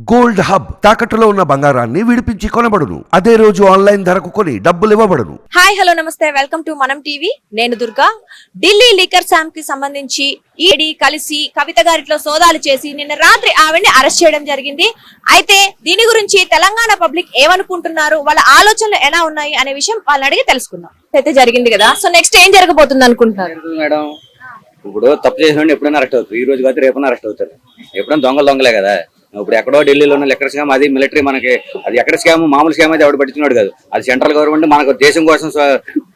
Gold hub తాకట్టులో ఉన్న బంగారాన్ని విడిపించి కొనబడును. అదే రోజు ఆన్లైన్ ధరకు కొని డబ్బులు ఇవ్వబడును. హాయ్ హలో నమస్తే, వెల్కమ్ టు మనం టీవీ. నేను దుర్గా. ఢిల్లీ లిక్కర్ స్కామ్ కి సంబంధించి ఈడీ కలిసి కవిత గారిలో సోదాలు చేసి నిన్న రాత్రి ఆవిడ్ని అరెస్ట్ చేయడం జరిగింది. అయితే దీని గురించి తెలంగాణ పబ్లిక్ ఏమనుకుంటున్నారు, వాళ్ళ ఆలోచనలు ఎలా ఉన్నాయి అనే విషయం వాళ్ళని అడిగి తెలుసుకుందాం. అయితే జరిగింది కదా, సో నెక్స్ట్ ఏం జరగబోతుంది అనుకుంటున్నారు మేడం? ఇప్పుడు తప్పు చేసిన ఎప్పుడైనా అరెస్ట్ అవుతారు, ఈ రోజు కాదు రేపైనా అరెస్ట్ అవుతారు. ఎప్పుడైనా దొంగలే కదా. ఇప్పుడు ఎక్కడో ఢిల్లీలో ఉన్న లెక్కర్ స్కామ్, అది మిలిటరీ, మనకి అది ఎక్కడ స్కామ్, మామూలు స్కామ్ అయితే ఎవడు పట్టించున్నాడు కాదు. అది సెంట్రల్ గవర్నమెంట్ మనకు దేశం కోసం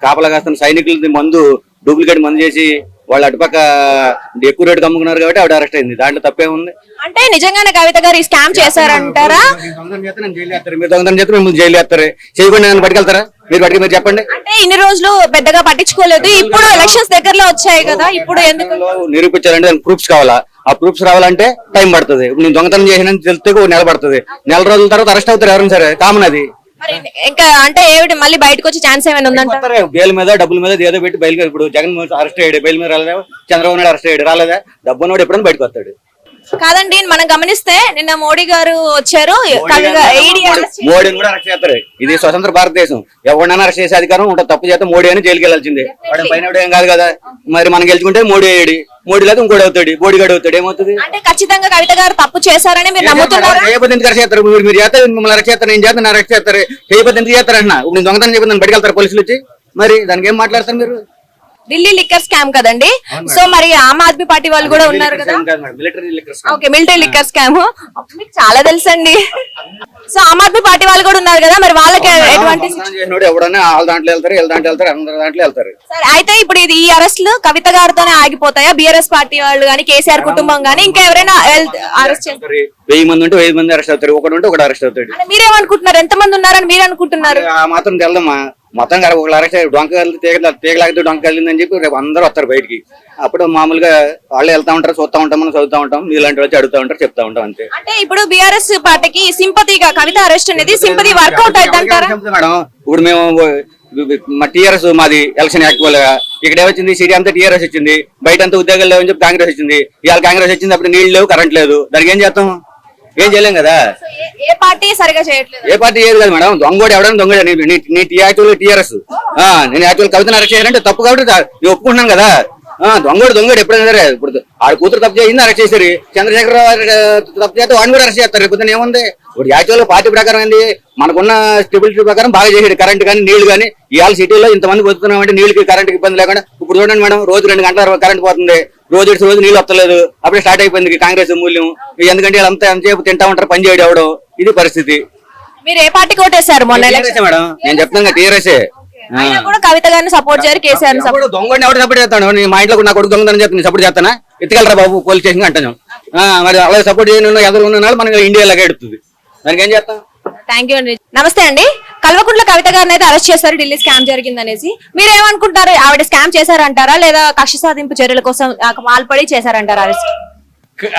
కాపలా కాస్తున్న సైనికులది మందు డూప్లికేట్ మందు చేసి వాళ్ళు అటుపక్క ఎక్కువ రేటు అమ్ముకున్నారు కాబట్టి ఆవిడ అరెస్ట్ అయింది. దాంట్లో తప్పే ఉంది. అంటే నిజంగానే కవిత గారు ఈ స్కామ్ చేశారంటారా? మీరు దొంగతనం చేస్తే మిమ్మల్ని జైలు వేస్తారు. చేయకుండా నన్ను పట్టుకెళ్తారా? మీరు చెప్పండి. అంటే ఇన్ని రోజులు పెద్దగా పట్టించుకోలేదు, ఇప్పుడు ఎలక్షన్స్ దగ్గరలో వచ్చాయి కదా, ఇప్పుడు ఎందుకు నిరూపించాలంటే ప్రూఫ్స్ కావాలా? ఆ ప్రూఫ్స్ రావాలంటే టైం పడుతుంది. ఇప్పుడు నేను దొంగతనం చేసిన తెలిస్తే ఒక నెల పడుతుంది. నెల రోజుల తర్వాత అరెస్ట్ అవుతారు ఎవరైనా సరే, కామన్ అది. ఇంకా అంటే ఏమిటి, మళ్ళీ బయటకు వచ్చే ఛాన్స్ ఏమైనా ఉందంటారా? బెయిల్ మీద డబ్బుల మీద ఏదో పెట్టి బయలుకి. ఇప్పుడు జగన్ అరెస్ట్ అయ్యాడు, బెయిల్ మీద రాలేదా? చంద్రబాబు నాయుడు అరెస్ట్ అయ్యాడు, రాలేదా? డబ్బు నాడు ఎప్పుడైనా బయటకు వస్తాడు. కాదండి, మనం గమనిస్తే నిన్న మోడీ గారు వచ్చారు, మోడీని కూడా అరెస్ట్ చేస్తారు. ఇది స్వతంత్ర భారతదేశం. ఎవరినైనా అరెస్ట్ చేసే అధికారం ఉంటుంది. తప్పు చేస్తే మోడీ అని జైలుకి వెళ్ళాల్సిందే. వాడు పైన ఏం కాదు కదా. మరి మనం గెలుచుకుంటే మోడీ అయ్యాడు, మోడీ లేదు ఇంకోటి అవుతాడు, బోడిగాడు అవుతాడు. ఏమవుతుంది? అంటే ఖచ్చితంగా కవిత గారు తప్పు చేశారని మీరు నమ్ముతున్నారు? చేయబద్దు ఎందుకు అరెస్ట్ చేస్తారు? మీరు చేస్తారు, మిమ్మల్ని అరెస్ట్ చేస్తారు, నేను చేస్తాను అరెస్ట్ చేస్తారు. చేయబద్దు ఎందుకు చేస్తారు అన్న? ఇప్పుడు నేను దొంగతనం చెప్పి నన్ను బయటకెళ్తారు పోలీసులు వచ్చి. మరి దానికి ఏం మాట్లాడతారు మీరు? ఢిల్లీ లిక్కర్ స్కామ్ కదండి. సో మరి ఆమ్ ఆద్మీ పార్టీ వాళ్ళు కూడా ఉన్నారు కదా. ఓకే, మిలిటరీ లిక్కర్ స్కామ్ మీకు చాలా తెలుసండి. సో ఆమ్ ఆద్మీ పార్టీ వాళ్ళు కూడా ఉన్నారు కదా, మరి వాళ్ళకి ఎటువంటి ఎవడన్నా వాళ్ళ దాంట్లో వెళ్తారు, వీళ్ళ దాంట్లో వెళ్తారు, అందరి దాంట్లో వెళ్తారు. సరే, అయితే ఇప్పుడు ఇది ఈ అరెస్టులు కవిత గారితోనే ఆగిపోతాయా? బీఆర్ఎస్ పార్టీ వాళ్ళు కానీ, కేసీఆర్ కుటుంబం కానీ ఇంకెవరైనా అరెస్ట్ చేస్తారు? 1000 మంది ఉంటే 1000 మంది అరెస్ట్ అవుతారు, ఒకటి ఉంటే ఒకటి అరెస్ట్ అవుతాడు. మీరేమనుకుంటున్నారు, ఎంత మంది ఉన్నారని మీరు అనుకుంటున్నారు? మాత్రం తెలదమ్మా. మొత్తం ఒకళ్ళు అరెస్ట్ అయ్యారు, డొంక తీగలాగితే డొంక కలిగిందని చెప్పి రేపు అందరూ వస్తారు బయటికి. అప్పుడు మామూలుగా వాళ్ళే వెళ్తా ఉంటారు, చూస్తూ ఉంటాం, మనం చదువుతా ఉంటాం, మీలాంటి వచ్చి అడుగుతా ఉంటారు, చెప్తా ఉంటాం అంతే. అంటే ఇప్పుడు బీఆర్ఎస్ పార్టీకి సింపతిగా కవిత అరెస్ట్ అనేది సింపతి వర్కౌట్ అవుతుంటారా మేడం? ఇప్పుడు మేము మా టీఆర్ఎస్, మాది ఎలక్షన్ యాక్చువల్ గా ఇక్కడ ఏమొచ్చింది, సిటీ అంతా టీఆర్ఎస్ వచ్చింది, బయట అంతా ఉద్యోగాలు లేవని చెప్పి కాంగ్రెస్ వచ్చింది. ఇవాళ కాంగ్రెస్ వచ్చింది, అప్పుడు నీళ్లు లేవు, కరెంట్ లేదు. దానికి ఏం చేస్తాం? ఏం చేయలేం కదా. ఏ పార్టీ సరిగా చేయట్లేదు. ఏ పార్టీ చేయదు కదా మేడం. దొంగోడు ఎవడన్నా దొంగ. నీ యాక్చువల్ టీఆర్ఎస్, నేను యాక్చువల్ కవితను అరెస్ట్ చేయాలంటే తప్పు కాబట్టి నేను ఒప్పుకుంటున్నాను కదా. దొంగోడు ఎప్పుడైనా సరే. ఇప్పుడు ఆడ కూతురు తప్పు చేసింది, అరెస్ట్ చేశారు. చంద్రశేఖర్ తప్పు చేస్తే వాడిని కూడా అరెస్ట్ చేస్తారు. రేపు ఏముంది? ఇప్పుడు యాక్చువల్ పార్టీ ప్రకారం ఏంది, మనకున్న స్టెబిలిటీ ప్రకారం బాగా చేసాడు. కరెంట్ కానీ నీళ్లు కానీ. ఇవాళ సిటీలో ఇంతమంది బతుకుతున్నామంటే నీళ్ళకి కరెంట్కి ఇబ్బంది లేకుండా. ఇప్పుడు చూడండి మేడం, రోజు 2 గంటల కరెంట్ పోతుంది, రోజు నీళ్ళు వస్తలేదు. అప్పుడే స్టార్ట్ అయిపోయింది కాంగ్రెస్ మూల్యం. ఎందుకంటే వీళ్ళంతా ఎంతసేపు తింటా ఉంటారు, పని చేయడం ఎవడో. ఇది పరిస్థితి. మీరు ఏ పార్టీ కోటేశారు మొన్న? మేడం నేను చెప్తాను టీఆర్ఎస్. కవిత గారిని సపోర్ట్ చేయరు, కేసీఆర్ దొంగని ఎవరు సపోర్ట్ చేస్తాను? మా ఇంట్లో నా కొడుకు దొంగతనం చెప్తాను, సపోర్ట్ చేస్తానా? ఎత్తుకెళ్ళరా బాబు పోలీస్ స్టేషన్ అంటాను. మరి అలా సపోర్ట్ చేయను ఎదురు ఉన్న మనకి ఇండియా లాగా ఎడుతుంది. దానికి ఏం చేస్తాం? థ్యాంక్ యూ అండి. నమస్తే అండి. కల్వకుంట్ల కవిత గారిని అయితే అరెస్ట్ చేశారు, ఢిల్లీ స్కామ్ జరిగిందనేసి. మీరేమనుకుంటారు? ఆవిడ స్కామ్ చేశారంటారా, లేదా కక్ష సాధింపు చర్యల కోసం పాల్పడి చేశారంటారా అరెస్ట్?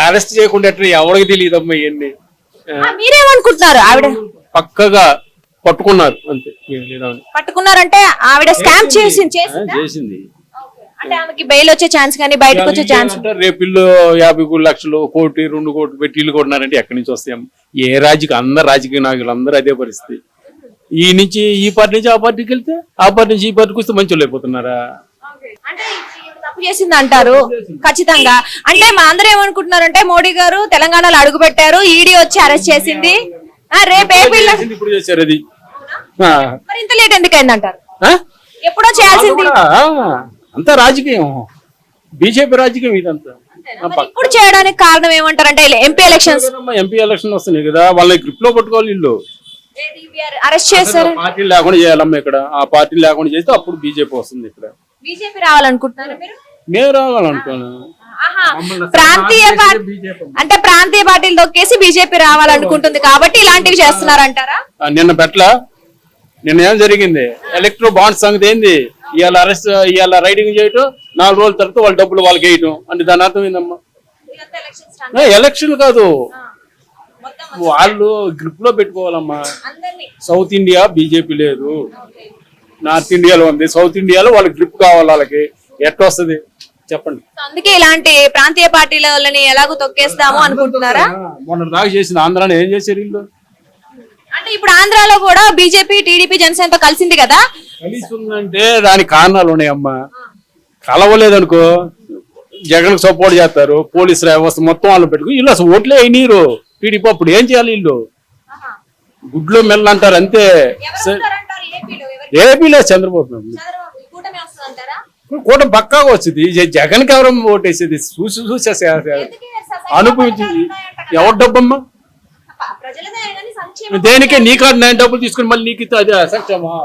అరెస్ట్ చేయకుండా ఎవరికి తెలియదమ్మా ఇవన్నీ. మీరేమనుకుంటున్నారు? ఆవిడ పక్కగా పట్టుకున్నారు అంతే. పట్టుకున్నారంటే ఆవిడ స్కామ్ చేసింది. అంటే ఆమెకి బెయిల్ వచ్చే ఛాన్స్ కానీ బయటకు వచ్చే ఛాన్స్? రేపు ఇల్లు 50 లక్షలు, 1 కోటి, 2 కోట్లు పెట్టి ఇల్లు కొట్టినారంటే ఎక్కడి నుంచి వస్తాయి? ఏ అందరు రాజకీయ నాయకులు అందరూ అదే పరిస్థితి. ఈ నుంచి ఈ పార్టీ నుంచి ఆ పార్టీకి వెళ్తే, ఆ పార్టీ నుంచి ఈ పార్టీకి వస్తే మంచి వాళ్ళు అయిపోతున్నారా? తప్పు చేసింది అంటారు ఖచ్చితంగా. అంటే మా అందరూ ఏమనుకుంటున్నారంటే, మోడీ గారు తెలంగాణలో అడుగు పెట్టారు, ఈడీ వచ్చి అరెస్ట్ చేసింది, రేపు ఏపీలో ఇప్పుడు చేశారు. అది మరి ఇంత లేట్ ఎందుకు అయిందంటారు? ఎప్పుడో చేయాల్సింది. అంతా రాజకీయం, బీజేపీ రాజకీయం ఇదంతా. ఇప్పుడు చేయడానికి కారణం ఏమంటారంటే, ఎంపీ ఎలక్షన్ వస్తున్నాయి కదా, వాళ్ళని గ్రిప్ లో పట్టుకోవాలి. ఇల్లు అరెస్ట్ చేస్తారు. పార్టీ లేకుండా చేయాలమ్మా ఇక్కడ. ఆ పార్టీ లేకుండా చేస్తే అప్పుడు బీజేపీ వస్తుంది. ఇక్కడ బీజేపీ రావాలనుకుంటున్నారు మీరు? మేము రావాలనుకున్నాను. ప్రాంతీయ పార్టీలు తొక్కేసి బీజేపీ రావాలనుకుంటుంది కాబట్టి ఇలాంటివి చేస్తున్నారంటారా? నిన్న ఏం జరిగింది? ఎలక్ట్రో బాండ్స్ సంగతి ఏంది? ఇవాళ రైడింగ్ చేయటం, 4 రోజుల తర్వాత వాళ్ళ డబ్బులు వాళ్ళకి వేయటం అంటే దాని అర్థం ఏందమ్మా? ఎలక్షన్ కాదు, వాళ్ళు గ్రిప్ లో పెట్టుకోవాలమ్మా. సౌత్ ఇండియా బీజేపీ లేదు, నార్త్ ఇండియాలో ఉంది. సౌత్ ఇండియాలో వాళ్ళకి గ్రిప్ కావాలి. వాళ్ళకి ఎట్లా వస్తుంది? చెప్పండి. అందుకే ఇలాంటి ప్రాంతీయ పార్టీల వాళ్ళని ఎలాగో తొక్కేస్తాము అనుకుంటున్నారా? మొన్న దాకా చేసిన ఆంధ్రాని ఏం చేశారు వీళ్ళు? అంటే ఇప్పుడు ఆంధ్రాలో కూడా బీజేపీ టీడీపీ జనసేనతో కలిసింది కదా, కలిసి ఉందంటే దానికి కారణాలు ఉన్నాయమ్మా. కలవలేదనుకో జగన్ సపోర్ట్ చేస్తారు, పోలీసు వ్యవస్థ మొత్తం వాళ్ళు పెట్టుకుని వీళ్ళు అసలు ఓట్లే అయినీరు టీడీపీ. అప్పుడు ఏం చేయాలి వీళ్ళు? గుడ్లో మెల్ల అంటారు అంతే. ఏపీలో చంద్రబాబు నాయుడు కూటమి పక్కాగా వచ్చింది. జగన్ కి ఎవరో ఓటేసేది చూసి చూసి అనుభవించింది. ఎవరు డబ్బమ్మా? దేనికే నీ కాదు నేను డబ్బులు తీసుకుని మళ్ళీ నీకు అది అసత్యమా?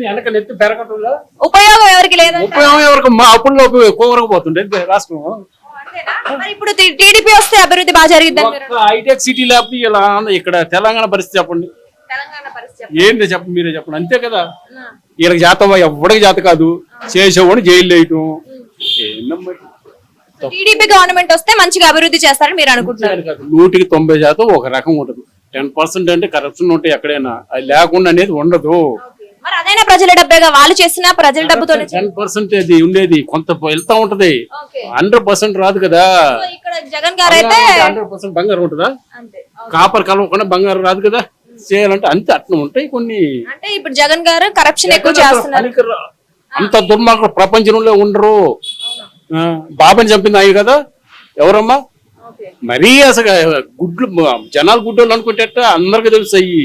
వెనక నెత్తి పెరగటంలో ఉపయోగం ఎవరికి లేదు. ఉపయోగం ఎవరికి? మా అప్పుల్లో కోరకపోతుండే రాష్ట్రం. ఇప్పుడు టీడీపీ వస్తే అభివృద్ధి బాగా జరిగింది. హైటెక్ సిటీ లేకపోతే ఇలా ఇక్కడ తెలంగాణ పరిస్థితి చెప్పండి. ఏంటి చెప్పండి, మీరే చెప్పండి. అంతే కదా, వీళ్ళకి జాత ఎవరికి జాత కాదు, చేసేవాడు జైలు వేయటం. టీడీపీ గవర్నమెంట్ వస్తే మంచిగా అభివృద్ధి చేస్తారని మీరు అనుకుంటున్నారు? 100% ఒక రకం ఉండదు. 10% అంటే కరప్షన్ ఉంటే ఎక్కడైనా, అది లేకుండా అనేది ఉండదు. మరి అదైనా ప్రజల డబ్బేగా, వాళ్ళు చేసిన ప్రజల డబ్బుతో 10% అది ఉండేది, కొంత వెళ్తా ఉంటది. 100% రాదు కదా. ఇక్కడ జగన్ గారు అయితే 100% బంగారం ఉంటుందా? కాపర్ కలవకుండా బంగారం రాదు కదా. చేయాలంటే అంతే అట్లా ఉంటాయి కొన్ని. అంటే ఇప్పుడు జగన్ గారు కరప్షన్ ఎక్కువ చేస్తున్నారు. అంత దుర్మార్గులు ప్రపంచంలో ఉండరు. బాబాని చంపింది అయ్యి కదా, ఎవరమ్మా? మరీ అసలు గుడ్లు జనాలు గుడ్డోళ్ళు అనుకుంటే అందరికి తెలుస్తాయి.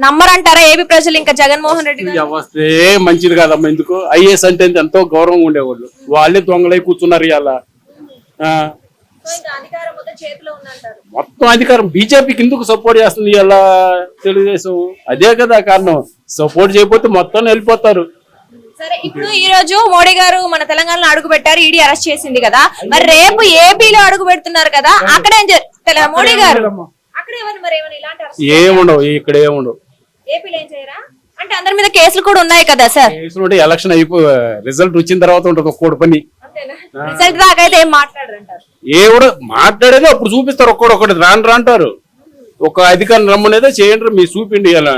నమ్మరంటారా ఏపీ ప్రజలు ఇంకా జగన్మోహన్ రెడ్డి వ్యవస్థే మంచిది కాదమ్మా. ఎందుకు? ఐఏఎస్ అంటే ఎంతో గౌరవం ఉండేవాళ్ళు, వాళ్ళే దొంగలై కూర్చున్నారు. ఇవాళ మొత్తం అధికారం బీజేపీకి ఎందుకు సపోర్ట్ చేస్తుంది ఇలా తెలుగుదేశం? అదే కదా కారణం. సపోర్ట్ చేయకపోతే మొత్తం వెళ్ళిపోతారు. సరే, ఇప్పుడు ఈ రోజు మోడీ గారు మన తెలంగాణలో అడుగు పెట్టారు, ఈడీ అరెస్ట్ చేసింది కదా, మరి రేపు ఏపీలో అడుగు పెడుతున్నారు కదా, అక్కడ మోడీ గారు ఏముండవు, ఇక్కడ ఏముండవు. ఏపీలో ఏం చేయరా? అంటే అందరి మీద కేసులు కూడా ఉన్నాయి కదా సార్. కేసులు ఉంటే ఎలక్షన్ రిజల్ట్ వచ్చిన తర్వాత ఉంటుంది ఒక్కోటి పని. రిజల్ట్ దాకా అయితే ఏం మాట్లాడరంటారు? ఏడు మాట్లాడేది అప్పుడు చూపిస్తారు. ఒక్కొక్కటి రాను అంటారు. ఒక అధికారం రమ్మనేదో చేయండి, మీరు చూపిండి. ఇలా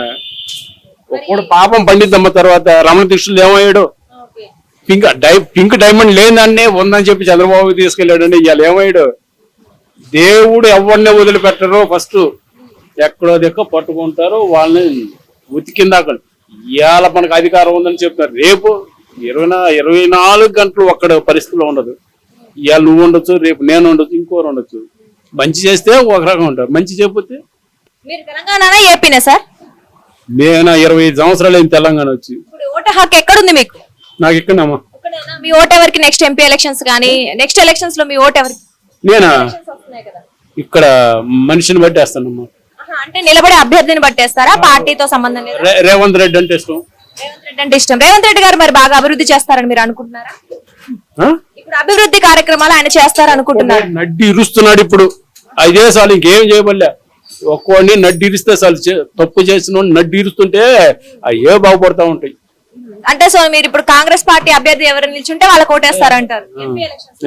ఒక్కడు పాపం పండిద్దమ్మ. తర్వాత రమణ దీక్షలు ఏమయ్యాడు? పింక్ డైమండ్ లేదాన్నే ఉందని చెప్పి చంద్రబాబు తీసుకెళ్ళాడండి. ఇవాళ ఏమయ్యాడు? దేవుడు ఎవరిని వదిలిపెట్టరు. ఫస్ట్ ఎక్కడో దిక్క పట్టుకుంటారు, వాళ్ళని ఉతికిందాక. ఇవాళ మనకు అధికారం ఉందని చెప్తారు, రేపు 24 గంటలు ఒక్కడ పరిస్థితిలో ఉండదు. ఇవాళ నువ్వు ఉండొచ్చు, రేపు నేను ఉండొచ్చు, ఇంకోరు ఉండొచ్చు. మంచి చేస్తే ఒక రకం ఉంటారు, మంచి చేయకపోతే. మీరు తెలంగాణ ఏపీనా సార్? నేను 25 సంవత్సరాలు అయింది తెలంగాణ వచ్చి. ఓటు హక్కు ఎక్కడుంది మీకు? నాకు ఇక్కడమ్మా. మీ ఓటు ఎవరికి? నెక్స్ట్ ఎంపీ ఎలక్షన్స్ కానీ నెక్స్ట్ ఎలక్షన్స్ లో మీ ఓటు ఎవరికి? నేనా ఇక్కడ మనిషిని బట్టి వేస్తానమ్మా. అంటే నిలబడే అభ్యర్థిని బట్టేస్తారా? పార్టీతో సంబంధం లేదు. రేవంత్ రెడ్డి అంటే ఇష్టం. రేవంత్ రెడ్డి అంటే ఇష్టం. రేవంత్ రెడ్డి గారు మరి బాగా అభివృద్ధి చేస్తారని మీరు అనుకుంటున్నారా? ఇప్పుడు అభివృద్ధి కార్యక్రమాలు ఆయన చేస్తారు అనుకుంటున్నారు? నడ్డి ఇరుస్తున్నాడు ఇప్పుడు. 5 దేశాలు ఇంకేం చేయబడలే. ఒక్కోడిని నడ్డి ఇరిస్తే చాలు. తప్పు చేసిన నడ్డి ఇరుస్తుంటే అయ్యే బాగుపడతా ఉంటాయి. అంటే సో మీరు ఇప్పుడు కాంగ్రెస్ పార్టీ అభ్యర్థి ఎవరు నిల్చుంటే వాళ్ళకి ఓటేస్తారంటారు?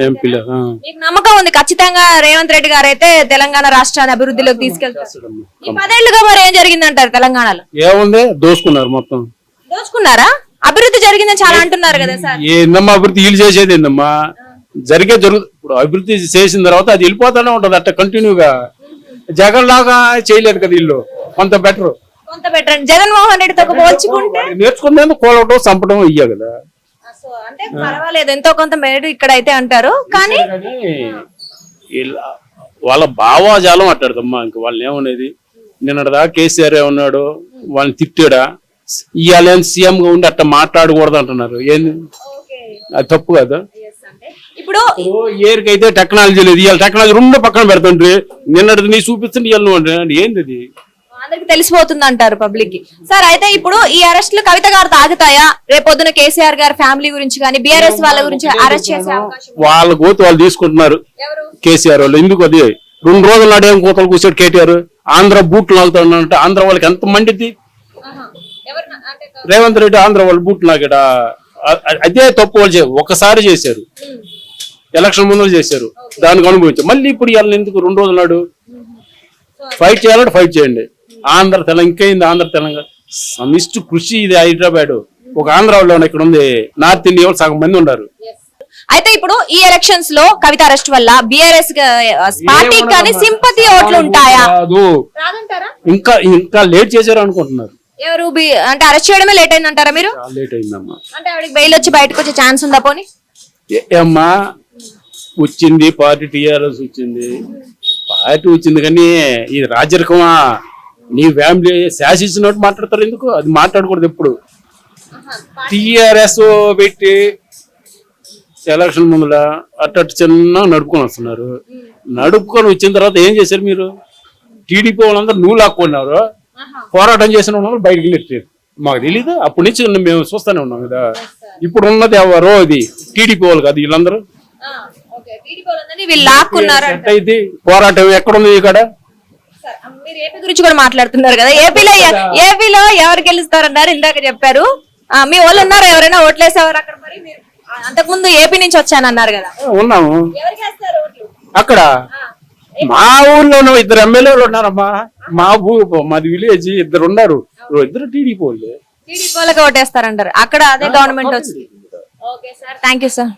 ఎంపీలో మీకు నమ్మకం ఉంది ఖచ్చితంగా రేవంత్ రెడ్డి గారు అయితే తెలంగాణ రాష్ట్రాన్ని అభివృద్ధిలోకి తీసుకెళ్తారు? ఈ 10 ఏళ్లుగా మరి ఏం జరిగిందంటారు తెలంగాణలో? ఏముంది? దోసుకున్నారు మొత్తం. దోచుకున్నారా? అభివృద్ధి జరిగిందని చాలా అంటున్నారు కదా సార్. ఏందమ్మా అభివృద్ధి? వీళ్ళు చేసేది ఏందమ్మా? ఇప్పుడు అభివృద్ధి చేసిన తర్వాత అది వెళ్ళిపోతానే ఉంటది అట్లా కంటిన్యూగా. జగన్ లాగా చేయలేదు కదా వీళ్ళు. కొంత బెటర్. జగన్మోహన్ రెడ్డితో పోల్చుకుంటే నేర్చుకునేందుకు కోలవడం, చంపడం ఇయ్య కదా. అంటే పర్వాలేదు, ఎంతో కొంత మేడు ఇక్కడ అయితే అంటారు. కానీ వాళ్ళ భావాజాలం మాట్లాడదమ్మా. ఇంక వాళ్ళని ఏమనేది? నిన్నటిదా కేసీఆర్ ఏమన్నాడు? వాళ్ళని తిట్టాడా? ఇవాళ సీఎం గా ఉండి అట్లా మాట్లాడకూడదు అంటున్నారు. ఏంది అది? తప్పు కదా. ఇప్పుడు ఏరికైతే టెక్నాలజీ లేదు. ఇవాళ టెక్నాలజీ 2 పక్కన పెడుతుంటే నిన్నటిది నీ చూపిస్తుంది, ఇవాళ ఏంది? అందరికి తెలిసిపోతుంది అంటారు పబ్లిక్ కి. సార్ అయితే ఇప్పుడు ఈ అరెస్టులు కవిత గారు తాగుతాయా? రేపొద్దున కేసీఆర్ గారి ఫ్యామిలీ గురించి కానీ బీఆర్ఎస్ వాళ్ళ గురించి అరెస్ట్ చేసే అవకాశం? వాళ్ళ గోతు వాళ్ళు తీసుకుంటున్నారు కేసీఆర్ వాళ్ళు. ఎందుకు? అది 2 రోజుల నాడు ఏం కోతలు కూర్చోడు కేటీఆర్. ఆంధ్ర బూట్లు లాగుతాడంటే ఆంధ్ర వాళ్ళకి ఎంత మండిద్ది? రేవంత్ రెడ్డి ఆంధ్ర వాళ్ళు బూట్లు లాగాడ. అదే తప్పు వాళ్ళు ఒకసారి చేశారు, ఎలక్షన్ ముందు చేశారు, దానికి అనుభవించారు. మళ్ళీ ఇప్పుడు ఇవాళ ఎందుకు? 2 రోజుల నాడు ఫైట్ చేయాలంటే ఫైట్ చేయండి. ఆంధ్ర తెలంగాణ ఇంకైంది. ఆంధ్ర తెలంగాణ సమిష్టి కృషి ఇది. హైదరాబాద్ ఒక ఆంధ్రాలో ఇక్కడ ఉంది, నార్త్ ఇండియా వాళ్ళు సగం మంది ఉన్నారు. అయితే ఇప్పుడు ఈ ఎలక్షన్స్ లో కవిత అరెస్ట్ వల్ల బిఆర్ఎస్ పార్టీ కానీ సింపతి ఓట్లు ఉంటాయా? కాదు, రాదంటారా? ఇంకా ఇంకా లేట్ చేశారు అనుకుంటున్నారు. ఎవరు అంటే అరెస్ట్ చేయడమే లేట్ అయిందంటారా మీరు? చాలా లేట్ అయిందమ్మా. అంటే ఆవిడకి బెయిల్ వచ్చి బయటకు వచ్చే ఛాన్స్ ఉందా పోనీ? అమ్మా వచ్చింది పార్టీ, టీఆర్ఎస్ వచ్చింది, పార్టీ వచ్చింది, కానీ ఇది రాజరికమా? నీ ఫ్యామిలీ శాసించినట్టు మాట్లాడతారు, ఎందుకు? అది మాట్లాడకూడదు ఎప్పుడు. టీఆర్ఎస్ పెట్టి ఎలక్షన్ ముందుల అట్ట చిన్న నడుపుకొని వస్తున్నారు. నడుపుకొని వచ్చిన తర్వాత ఏం చేశారు మీరు? టీడీపీ వాళ్ళందరూ నువ్వు లాక్కున్నారు, పోరాటం చేసిన వాళ్ళు బయటికి నెట్టారు. మాకు తెలీదు, అప్పటి నుంచి మేము చూస్తూనే ఉన్నాం కదా. ఇప్పుడు ఉన్నది ఎవరో అది టీడీపీ వాళ్ళు కాదు వీళ్ళందరూ. అయితే పోరాటం ఎక్కడుంది ఇక్కడ? మీరు ఏపీ గురించి కూడా మాట్లాడుతున్నారు కదా, ఏపీలో ఎవరు గెలుస్తారన్నారు ఇందాక చెప్పారు. మీ వాళ్ళు ఉన్నారా ఎవరైనా ఓట్లేసేవారు అక్కడ? మరి మీరు అంతకుముందు ఏపీ నుంచి వచ్చానన్నారు కదా. ఉన్నాము అక్కడ. మా ఊర్లోనూ 2 ఎమ్మెల్యేలు ఉన్నారమ్మా. మాది విలేజ్ 2 ఉన్నారు, 2 టీడీపీ వాళ్ళు. టీడీపీ వాళ్ళకి ఓటేస్తారంటారు అక్కడ, అదే గవర్నమెంట్ వచ్చింది. Okay sir, thank you sir.